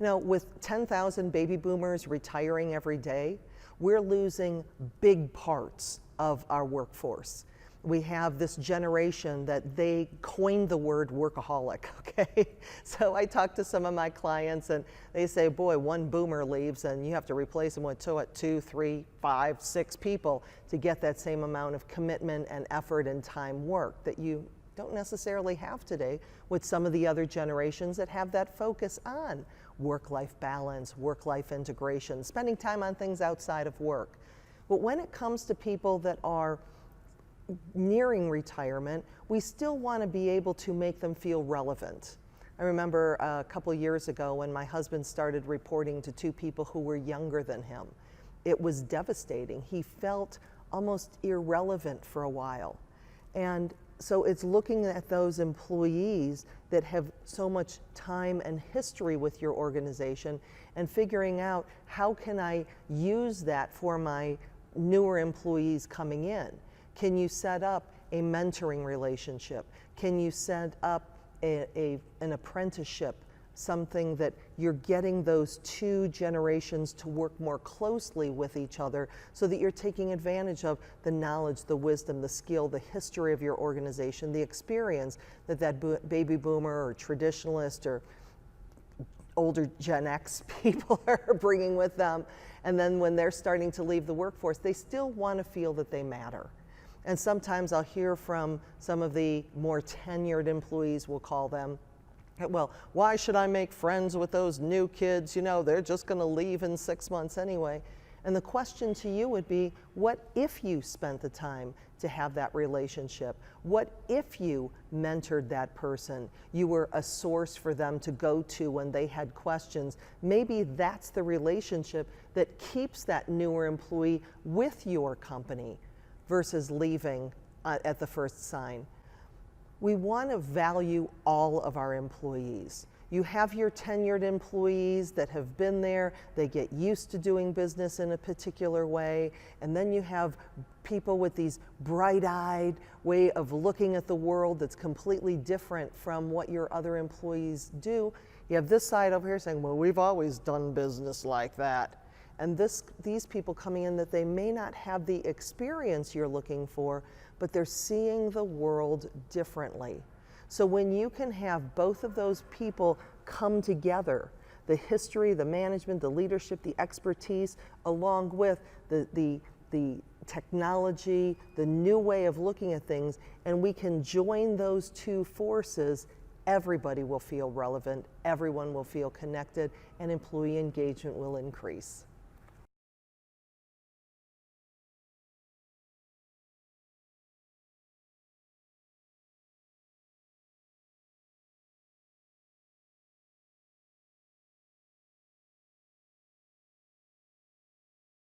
You know, with 10,000 baby boomers retiring every day, we're losing big parts of our workforce. We have this generation that they coined the word workaholic, okay? So I talk to some of my clients and they say, boy, one boomer leaves and you have to replace them with two, three, five, six people to get that same amount of commitment and effort and time work that you don't necessarily have today with some of the other generations that have that focus on work-life balance, work-life integration, spending time on things outside of work. But when it comes to people that are nearing retirement, we still want to be able to make them feel relevant. I remember a couple years ago when my husband started reporting to two people who were younger than him. It was devastating. He felt almost irrelevant for a while. And so it's looking at those employees that have so much time and history with your organization and figuring out how can I use that for my newer employees coming in. Can you set up a mentoring relationship? Can you set up an apprenticeship, something that you're getting those two generations to work more closely with each other so that you're taking advantage of the knowledge, the wisdom, the skill, the history of your organization, the experience that baby boomer or traditionalist or older Gen X people are bringing with them. And then when they're starting to leave the workforce, they still want to feel that they matter. And sometimes I'll hear from some of the more tenured employees, we'll call them, well, why should I make friends with those new kids? You know, they're just going to leave in 6 months anyway. And the question to you would be, what if you spent the time to have that relationship? What if you mentored that person? You were a source for them to go to when they had questions. Maybe that's the relationship that keeps that newer employee with your company versus leaving at the first sign. We want to value all of our employees. You have your tenured employees that have been there, they get used to doing business in a particular way, and then you have people with these bright-eyed way of looking at the world that's completely different from what your other employees do. You have this side over here saying, well, we've always done business like that. And these people coming in that they may not have the experience you're looking for, but they're seeing the world differently. So when you can have both of those people come together, the history, the management, the leadership, the expertise, along with the technology, the new way of looking at things, and we can join those two forces, everybody will feel relevant, everyone will feel connected, and employee engagement will increase.